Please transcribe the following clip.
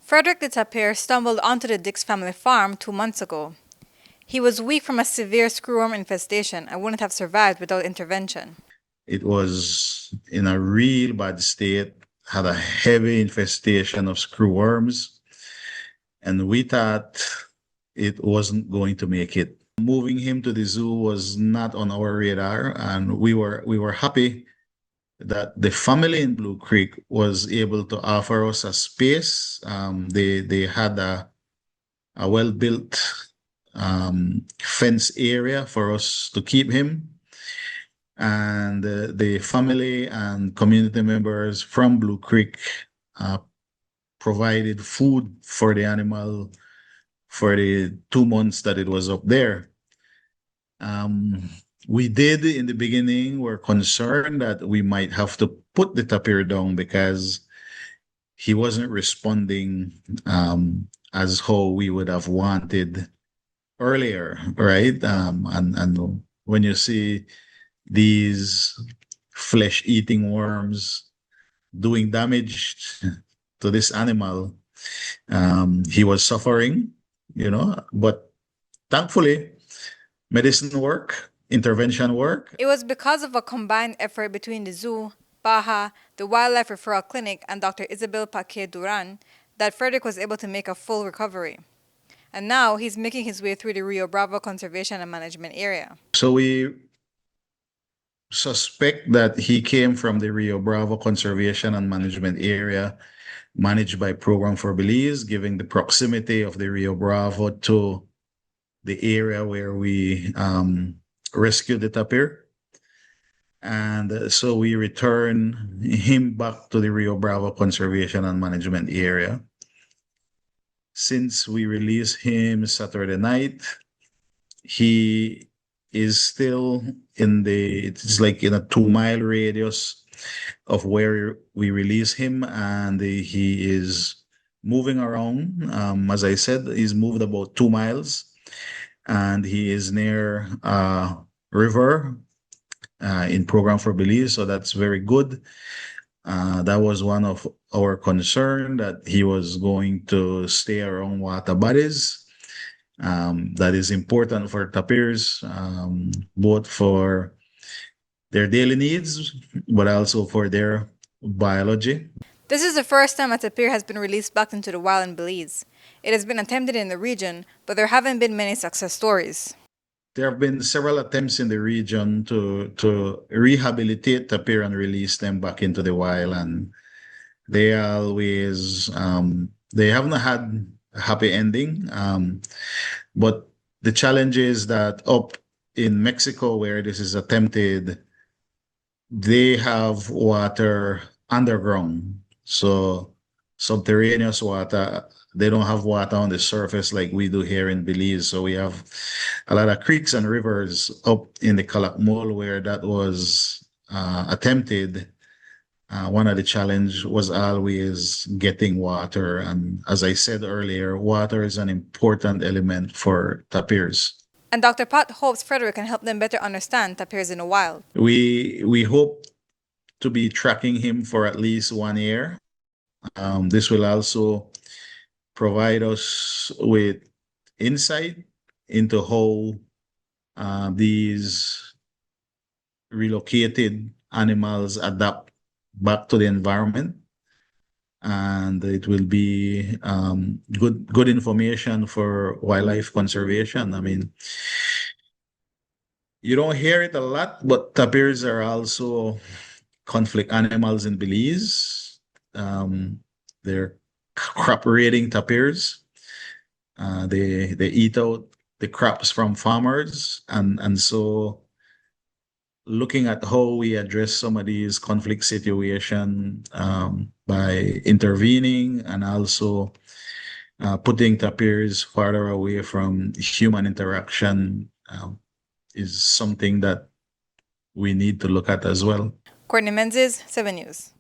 Frederick the tapir stumbled onto the Dix family farm 2 months ago. He was weak from a severe screwworm infestation and wouldn't have survived without intervention. It was in a real bad state, had a heavy infestation of screwworms, and we thought it wasn't going to make it. Moving him to the zoo was not on our radar, and we were happy that the family in Blue Creek was able to offer us a space. They had a well-built fence area for us to keep him. And the family and community members from Blue Creek provided food for the animal for the 2 months that it was up there. We did in the beginning were concerned that we might have to put the tapir down because he wasn't responding as how we would have wanted earlier, right? And when you see these flesh-eating worms doing damage to this animal, he was suffering, but thankfully, medicine work, intervention work. It was because of a combined effort between the zoo, Baja, the Wildlife Referral Clinic, and Dr. Isabel Paquet Duran that Frederick was able to make a full recovery. And now he's making his way through the Rio Bravo Conservation and Management Area. So we suspect that he came from the Rio Bravo Conservation and Management Area managed by Program for Belize, given the proximity of the Rio Bravo to the area where we rescued the tapir. And so we return him back to the Rio Bravo Conservation and Management Area. Since we released him Saturday night, he is still it's like in a 2-mile radius of where we release him, and he is moving around. As I said, he's moved about 2 miles, and he is near a river in Program for Belize, so that's very good. That was one of our concern, that he was going to stay around water bodies. That is important for tapirs, both for their daily needs, but also for their biology. This is the first time a tapir has been released back into the wild in Belize. It has been attempted in the region, but there haven't been many success stories. There have been several attempts in the region to rehabilitate tapir and release them back into the wild, and they always they haven't had a happy ending. But the challenge is that up in Mexico, where this is attempted, they have water underground, so subterraneous water. They don't have water on the surface like we do here in Belize. So we have a lot of creeks and rivers up in the Calakmul where that was attempted. One of the challenge was always getting water. And as I said earlier, water is an important element for tapirs. And Dr. Pat hopes Frederick can help them better understand tapirs in the wild. We hope to be tracking him for at least 1 year. This will also provide us with insight into how these relocated animals adapt back to the environment, and it will be good information for wildlife conservation. I mean, you don't hear it a lot, but tapirs are also conflict animals in Belize. They're crop raiding tapirs. They eat out the crops from farmers, and so looking at how we address some of these conflict situation by intervening and also putting tapirs farther away from human interaction is something that we need to look at as well. Courtney Menzies, 7 News.